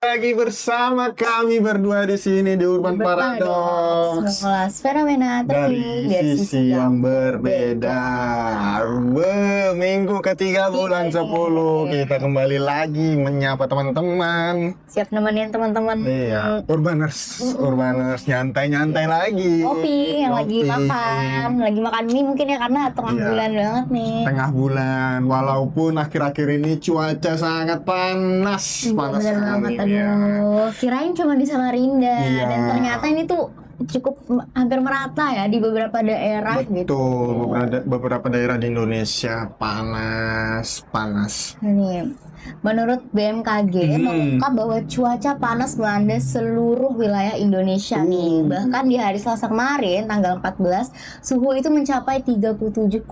lagi bersama kami berdua di sini di Urban Paradox. Mengulas fenomena Dari terkini sisi yang berbeda. Minggu ketiga bulan 10 kita kembali lagi menyapa teman-teman. Siap nemenin teman-teman. Iya, Urbaners nyantai-nyantai lagi. Kopi yang lagi makan mie mungkin ya karena tengah Iya. bulan banget nih. Tengah bulan, walaupun akhir-akhir ini cuaca sangat panas Bener banget, sekali ya. aduh. Kirain cuma di Samarinda Iya. dan ternyata ini tuh cukup hampir merata ya di beberapa daerah gitu. Betul, beberapa daerah di Indonesia panas. Nih, menurut BMKG mengungkap bahwa cuaca panas melanda seluruh wilayah Indonesia nih. Bahkan di hari Selasa kemarin tanggal 14 suhu itu mencapai 37,6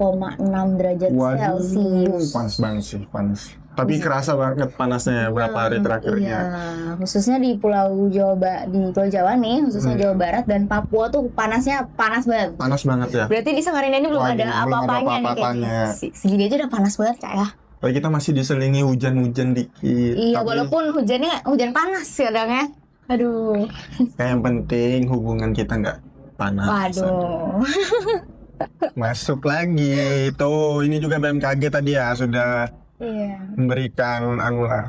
derajat Celcius. Panas banget sih, panas. Tapi kerasa banget panasnya ya, berapa hari terakhirnya. Iya, khususnya di Pulau Jawa nih, khususnya Jawa Barat dan Papua tuh panasnya panas banget. Panas banget ya. Berarti di Samarinda ini belum Waduh, ada belum ada apa-apanya nih apa-apanya. kayaknya. Segini aja udah panas banget Kak ya. Tapi kita masih diselingi hujan-hujan dikit. Iya, Tapi walaupun hujannya hujan panas kadang ya. Aduh. yang penting hubungan kita nggak panas. Waduh. Masuk lagi. Tuh, ini juga BMKG tadi ya sudah Iya. memberikan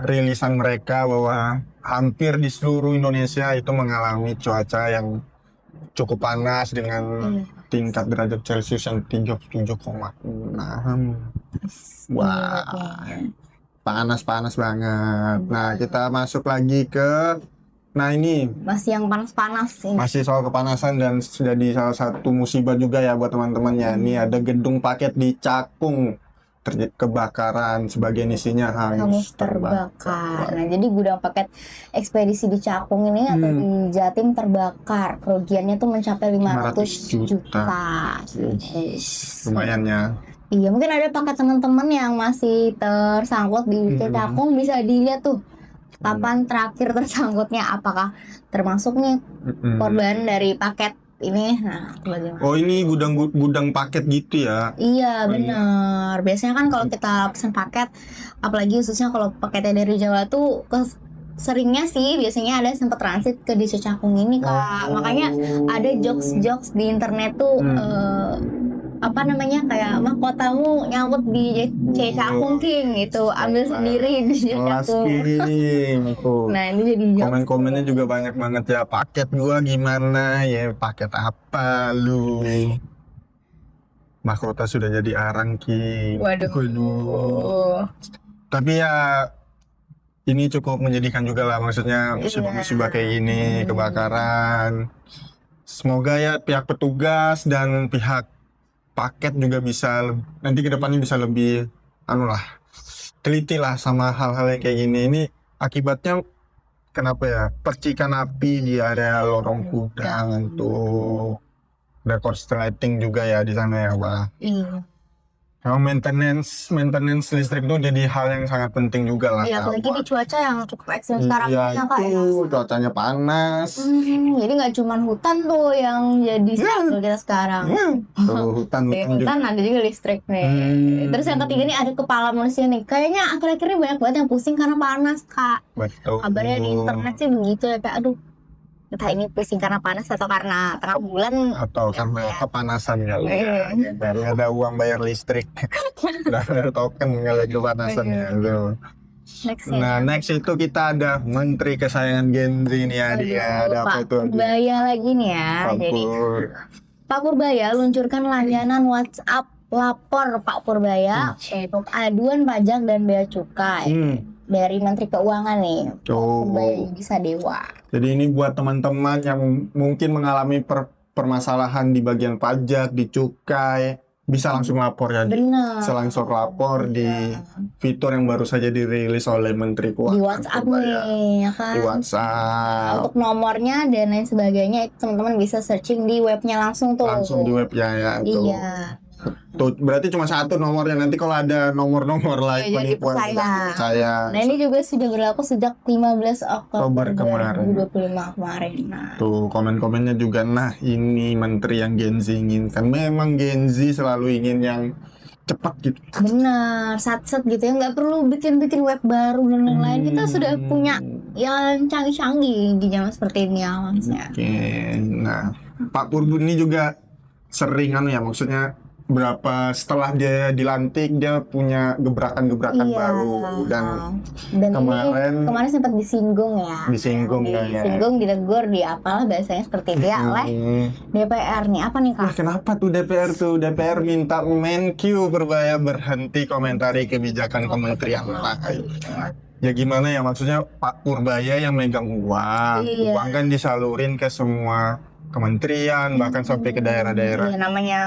rilisan mereka bahwa hampir di seluruh Indonesia itu mengalami cuaca yang cukup panas dengan tingkat derajat Celcius yang 37,6. Wah, panas banget. Nah, kita masuk lagi ke ini Masih yang panas-panas ini. masih soal kepanasan dan sudah di salah satu musibah juga ya buat teman-temannya. Ini ada gedung paket di Cakung kebakaran, sebagian isinya hangus terbakar. Nah, jadi gudang paket ekspedisi di Cakung ini atau di Jatim terbakar. Kerugiannya tuh mencapai 500 juta. Lumayan ya. Iya, mungkin ada paket teman-teman yang masih tersangkut di Cakung, bisa dilihat tuh kapan terakhir tersangkutnya, apakah termasuk nih korban dari paket ini. Nah, bagaimana? Oh, ini gudang paket gitu ya? Iya, benar. Biasanya kan kalau kita pesan paket, apalagi khususnya kalau paketnya dari Jawa tuh seringnya sih biasanya ada sempat transit ke di Cakung ini Kak. Makanya ada jokes di internet tuh kayak mahkotamu nyangkut di Cakung King gitu, ambil sendiri di Cakung. Nah, ini jadi jokes. Komen-komennya juga banyak banget ya. Paket gua gimana ya? Paket apa lu? Mahkota sudah jadi arang King. Waduh. Tapi ya ini cukup menyedihkan juga lah, maksudnya musibah-musibah kayak gini, kebakaran. Semoga ya pihak petugas dan pihak paket juga bisa nanti ke depannya bisa lebih teliti lah sama hal-hal yang kayak gini. Ini akibatnya kenapa ya? Percikan api di area lorong gudang tuh. Ada korsleting juga ya di sana ya, Pak. Iya. Kalau maintenance listrik itu jadi hal yang sangat penting juga lah. Iya, apalagi di cuaca yang cukup ekstrim sekarang ini ya Kak ya. Cuacanya panas. Jadi nggak cuma hutan tuh yang jadi struggle kita sekarang. Tuh, hutan juga. Hutan ada juga listrik nih. Terus yang ketiga nih ada kepala manusia nih. Kayaknya akhir-akhir ini banyak banget yang pusing karena panas Kak. Betul. Kabarnya di internet sih begitu ya Kak. Aduh, entah ini pusing karena panas atau karena tengah bulan Atau karena kepanasan kali ya. Iya. Dari ada uang bayar listrik. Udah ada token kali kepanasan ya. Tuh. Next itu kita ada Menteri Kesayangan Gen Z nih ya. Dia ada apa Pak tuh? Purbaya lagi nih ya. Jadi Pak Purbaya luncurkan layanan WhatsApp lapor Pak Purbaya untuk aduan pajak dan bea cukai dari Menteri Keuangan nih. Purbaya bisa dewa. Jadi ini buat teman-teman yang mungkin mengalami permasalahan di bagian pajak, di cukai, bisa langsung lapor ya. Benar. Bisa langsung lapor di fitur yang baru saja dirilis oleh Menteri Keuangan. Di WhatsApp nih, ya kan? Di WhatsApp. Untuk nomornya dan lain sebagainya, teman-teman bisa searching di webnya langsung tuh. Langsung di webnya ya. Iya. Tuh, berarti cuma satu nomornya. Nanti kalau ada nomor-nomor lain penipuan, saya. Nah, ini juga sudah berlaku sejak 15 Oktober kemarin. 2025 kemarin. Nah, tuh komen-komennya juga. Nah, ini menteri yang Gen Z inginkan. Memang Gen Z selalu ingin yang cepat gitu. Benar, satset gitu ya, nggak perlu bikin web baru dan lain-lain. Kita sudah punya yang canggih-canggih di zaman seperti ini ya maksudnya. Oke, nah Pak Purbu ini juga sering ya, maksudnya berapa setelah dia dilantik dia punya gebrakan-gebrakan Iya. baru dan kemarin sempat disinggung disinggung ya. disinggung, ditegur, di apalah bahasanya seperti itu ya oleh DPR nih. Apa nih Wah, Kak? kenapa tuh DPR minta Menkyu Persebaya berhenti komentari kebijakan kementerian lain. Ya gimana ya, maksudnya Pak Purbaya yang megang uang, Iya. uang kan disalurin ke semua kementerian, bahkan sampai ke daerah-daerah. Iya, namanya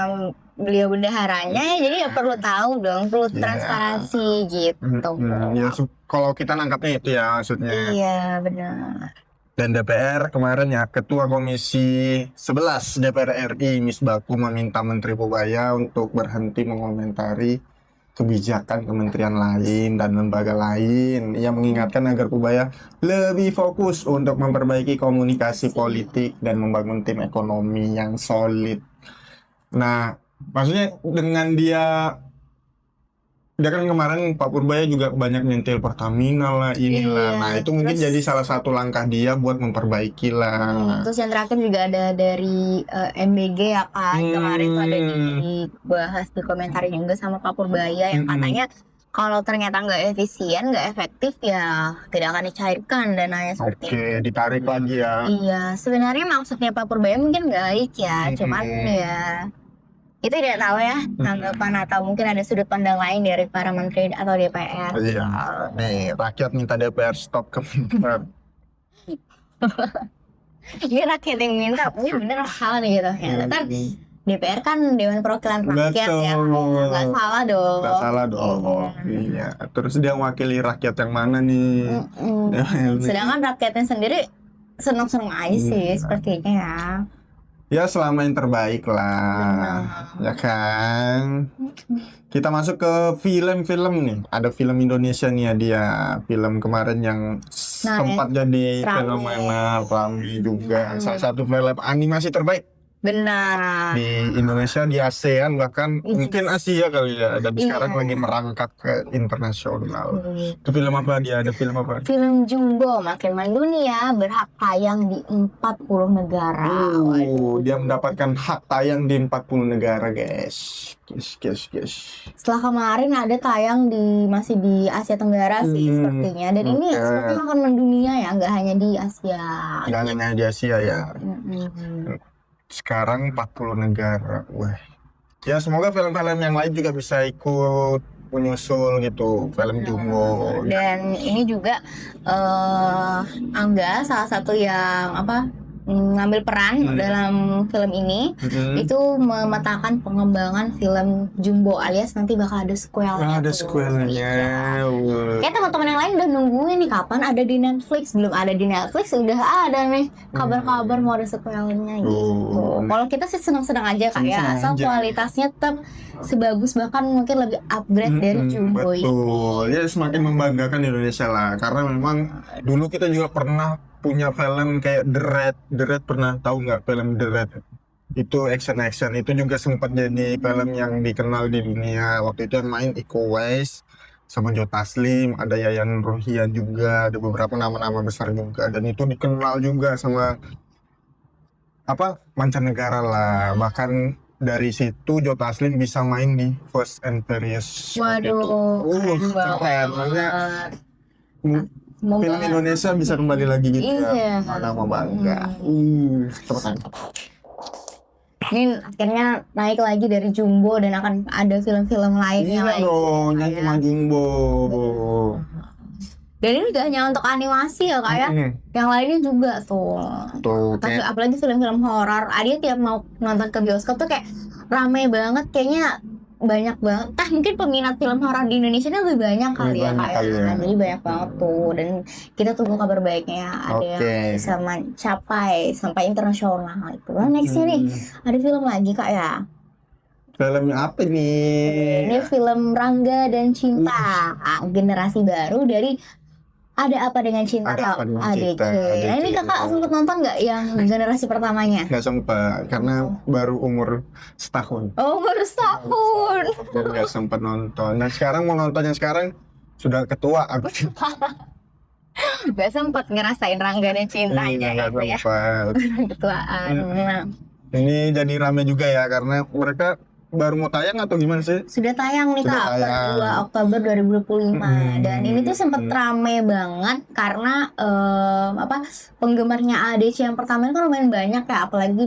beliau bendaharanya ya, jadi ya perlu tahu dong, perlu Iya. transparansi gitu. Ya, kalau kita nangkapnya itu ya maksudnya. Iya benar. Dan DPR kemarin ya, Ketua Komisi 11 DPR RI Misbaku meminta Menteri Purbaya untuk berhenti mengomentari kebijakan kementerian lain dan lembaga lain. Ia mengingatkan agar Purbaya lebih fokus untuk memperbaiki komunikasi politik dan membangun tim ekonomi yang solid. Nah, maksudnya dengan dia kan kemarin Pak Purbaya juga banyak nyentil Pertamina lah, inilah. Iya, Nah, itu mungkin terus- jadi salah satu langkah dia buat memperbaiki lah. Terus yang terakhir juga ada dari MBG ya Kak, kemarin tuh ada dibahas, dikomentari juga sama Pak Purbaya yang katanya kalau ternyata nggak efisien, nggak efektif ya tidak akan dicairkan dananya seperti itu. Oke, ditarik lagi ya. Iya, sebenarnya maksudnya Pak Purbaya mungkin baik ya, cuman ya itu tidak tahu ya tanggapan atau mungkin ada sudut pandang lain dari para menteri atau DPR. Iya, nih rakyat minta DPR stop kementerian. Ini rakyat yang minta, ini bener hal nih gitu. Ya, kan DPR kan Dewan Perwakilan Rakyat ya, nggak salah dong. Nggak salah dong. Iya. Terus dia mewakili rakyat yang mana nih? Sedangkan rakyatnya sendiri seneng-seneng aja sih sepertinya ya. Ya selama yang terbaik lah, ya kan. Kita masuk ke film-film nih. Ada film Indonesia nih ya, dia film kemarin yang sempat jadi fenomena ramai juga. Salah satu film animasi terbaik. Benar. Di Indonesia, di ASEAN, bahkan mungkin Asia kali ya. Dan sekarang lagi merangkak ke internasional. Itu film apa dia? Ada film apa? Film Jumbo Makin Mendunia berhak tayang di 40 negara. Dia mendapatkan hak tayang di 40 negara, guys. Setelah kemarin ada tayang masih di Asia Tenggara sih sepertinya. Dan ini sepertinya akan mendunia ya, nggak hanya di Asia. Nggak hanya di Asia ya. Sekarang 40 negara. Wah. Ya semoga film-film yang lain juga bisa ikut menyusul gitu, film Jumbo. Dan ini juga Angga salah satu yang ngambil peran dalam film ini itu memetakan pengembangan film Jumbo alias nanti bakal ada sequelnya. Ada sequelnya. Kayak teman-teman yang lain udah nungguin nih kapan ada di Netflix. Belum ada di Netflix, udah ada nih kabar-kabar mau ada sequelnya gitu. Kalau kita sih senang-senang aja kayak asal kualitasnya tetap sebagus bahkan mungkin lebih upgrade dari Jumbo itu. Betul. Ya semakin membanggakan Indonesia lah, karena memang dulu kita juga pernah punya film kayak The Raid pernah tahu nggak film The Raid? Itu action itu juga sempat jadi film yang dikenal di dunia. Waktu itu yang main Iko Uwais sama Joe Taslim, ada Yayan Ruhian juga, ada beberapa nama-nama besar juga, dan itu dikenal juga sama mancanegara lah. Bahkan dari situ Joe Taslim bisa main di Fast and Furious. Waduh, keren banget. Film Indonesia bisa kembali lagi gitu ya. Nama bangga. Ini akhirnya naik lagi dari Jumbo dan akan ada film-film lainnya lagi. Dong, yang cuma Jumbo. Dan ini gak hanya untuk animasi ya Kak ya. Yang lainnya juga tuh. Apalagi film-film horor. Adia tiap mau nonton ke bioskop tuh kayak ramai banget, kayaknya banyak banget. Mungkin peminat film horor di Indonesia ini lebih banyak kali ya Kak ya. Jadi banyak banget tuh. Dan kita tunggu kabar baiknya ada yang bisa mencapai sampai internasional itu. Nah nextnya nih ada film lagi Kak ya. Film apa nih? Ini film Rangga dan Cinta, generasi baru dari Ada Apa Dengan Cinta atau ADC. Nah ini kakak sempat nonton nggak yang generasi pertamanya? Nggak sempat, karena baru umur setahun. Oh baru setahun. Jadi nggak sempat nonton. Nah sekarang mau nonton yang sekarang sudah ketua aku. Gak sempet ngerasain Rangga dan Cintanya Nggak gitu ya. sempat. Ketuaan. Nah, Ini jadi rame juga ya karena mereka baru mau tayang atau gimana sih? sudah tayang nih Sudah Kak, per tayang. 2 Oktober 2025. Dan ini tuh sempet Hmm. rame banget karena penggemarnya ADC yang pertama itu kan lumayan banyak ya, apalagi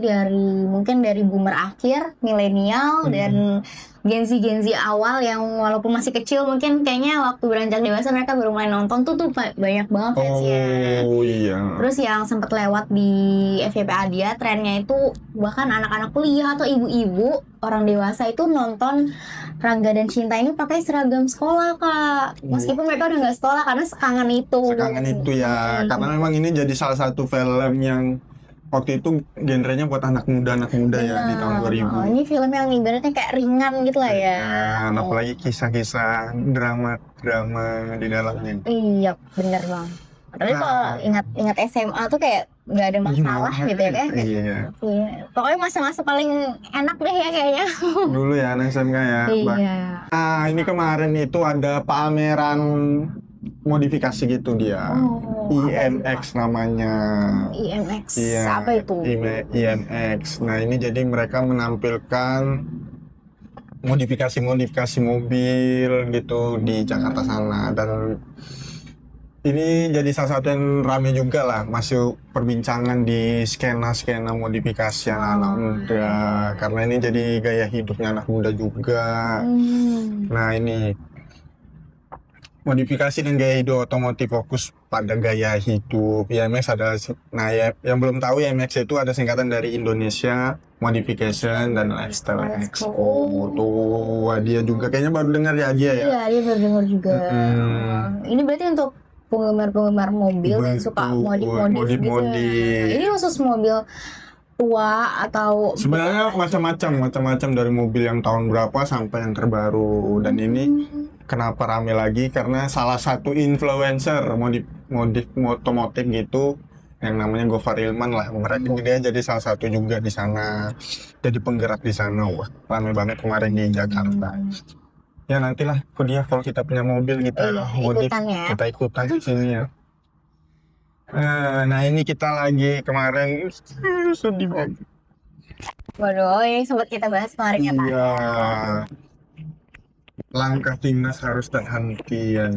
mungkin dari boomer akhir, milenial dan Gen Z awal yang walaupun masih kecil mungkin kayaknya waktu beranjak dewasa mereka baru mulai nonton tuh banyak banget fansnya. Oh iya. Terus yang sempat lewat di FYP Adia, trennya itu bahkan anak-anak kuliah atau ibu-ibu orang dewasa itu nonton Rangga dan Cinta ini pakai seragam sekolah Kak. Meskipun mereka udah nggak sekolah karena sekangen itu. Sekangen itu ya, karena memang ini jadi salah satu film yang waktu itu genrenya buat anak muda ya di tahun 2000. Ini film yang ibaratnya kayak ringan gitu lah ya. Nah, apalagi kisah-kisah drama di dalamnya. Iya, bener bang. Tapi Nah. kalau ingat SMA tuh kayak nggak ada masalah Gimana? gitu ya kan? Iya. Iya. Pokoknya masa-masa paling enak deh ya kayaknya. Dulu ya anak SMK ya. Iya. Nah, ini kemarin itu ada pameran modifikasi gitu dia. Oh, IMX namanya. IMX. Iya. Apa itu? IMX. Nah, ini jadi mereka menampilkan modifikasi mobil gitu di Jakarta sana, dan ini jadi salah satu yang rame juga lah, masuk perbincangan di skena modifikasi anak muda, karena ini jadi gaya hidupnya anak muda juga. Nah, ini modifikasi dan gaya hidup otomotif fokus pada gaya hidup. IMX adalah, nah ya, yang belum tahu IMX itu ada singkatan dari Indonesia Modification dan Lifestyle Expo. Tuh, dia juga kayaknya baru dengar ya dia ya. Iya, dia baru dengar juga. Ini berarti untuk penggemar mobil yang suka modif gitu. Ini khusus mobil tua atau sebenarnya macam-macam dari mobil yang tahun berapa sampai yang terbaru. Dan ini kenapa rame lagi karena salah satu influencer modif otomotif gitu yang namanya Gofar Ilman lah, berarti dia jadi salah satu juga di sana, jadi penggerak di sana. Wah, rame banget kemarin di Jakarta. Ya nantilah dia kalau kita punya mobil kita modif, kita ikutan di sini ya. Nah, ini kita lagi kemarin sedih banget. Waduh, ini sempat kita bahas kemarin ya Pak. Iya. Langkah timnas harus terhenti ya,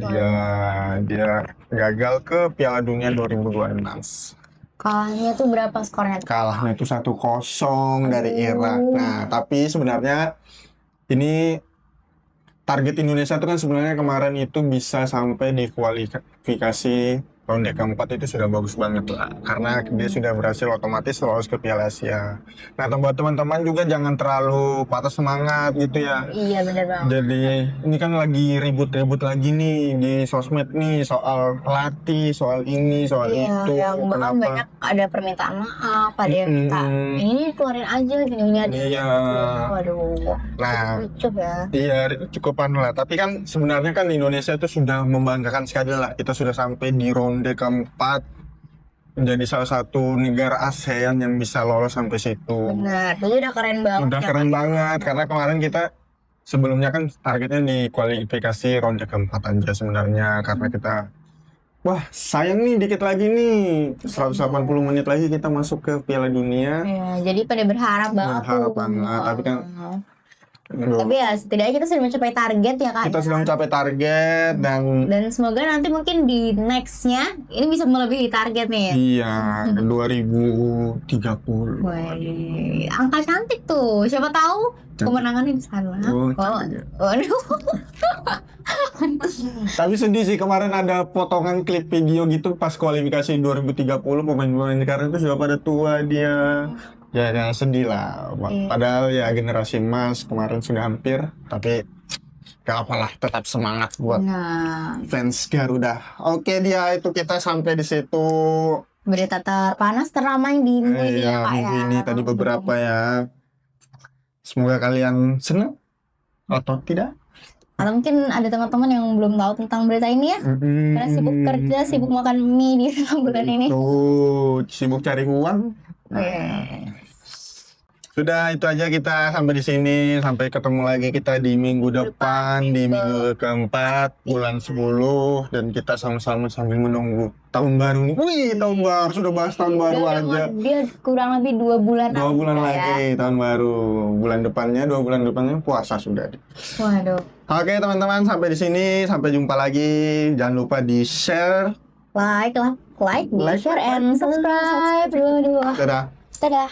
dia gagal ke Piala Dunia 2026. Kalahnya tuh berapa skornya? Kalahnya itu 1-0 dari Irak. Nah, tapi sebenarnya ini target Indonesia itu kan sebenarnya kemarin itu bisa sampai di kualifikasi ronde keempat, itu sudah bagus banget lah, karena dia sudah berhasil otomatis lolos ke Piala Asia. Nah, buat teman-teman juga jangan terlalu patah semangat gitu ya. Iya benar bang. Jadi ini kan lagi ribut lagi nih di sosmed nih soal pelatih, soal ini, soal itu. Yang bahkan banyak ada permintaan maaf, ada yang minta ini keluarin aja gini ada. Iya. Waduh. Nah, cukup ya. Iya, cukupan lah. Tapi kan sebenarnya kan Indonesia itu sudah membanggakan sekali lah. Kita sudah sampai di ronde keempat, menjadi salah satu negara ASEAN yang bisa lolos sampai situ. Benar, itu udah keren banget. Udah keren banget, karena kemarin kita sebelumnya kan targetnya di kualifikasi ronde keempat aja sebenarnya, karena kita wah sayang nih dikit lagi nih 180 menit lagi kita masuk ke Piala Dunia. Ya, jadi pada berharap banget. Tapi kan tapi ya setidaknya kita sudah mencapai target ya Kak. Kita sudah mencapai target dan semoga nanti mungkin di nextnya ini bisa melebihi target nih. Iya, 2030. Wah, angka cantik tuh. Siapa tahu kemenangan di sana. Waduh. Tapi sedih sih, kemarin ada potongan klip video gitu pas kualifikasi 2030, pemain-pemain sekarang itu sudah pada tua dia. Ya sedih lah. Padahal ya generasi emas kemarin sudah hampir, tapi gak apalah, tetap semangat buat fans Garuda. Oke, dia itu kita sampai di situ. Berita terpanas teramai di ini ya, Pak ya. Ini tadi beberapa ya. Semoga kalian senang atau tidak. Atau mungkin ada teman-teman yang belum tahu tentang berita ini ya, karena sibuk kerja, sibuk makan mie di bulan ini. Tuh, sibuk cari uang. Sudah itu aja kita sampai di sini. Sampai ketemu lagi kita di minggu depan, di minggu keempat bulan 10 dan kita sama-sama sambil menunggu tahun baru nih. Wih, tahun baru sudah bahas tahun baru aja. Dia kurang lebih 2 bulan 2 bulan ya. lagi tahun baru. Bulan depannya 2 bulan depannya puasa sudah. Waduh. Oke teman-teman, sampai di sini, sampai jumpa lagi. Jangan lupa di share. Like, share, and subscribe. Dua. Dadah. Dadah.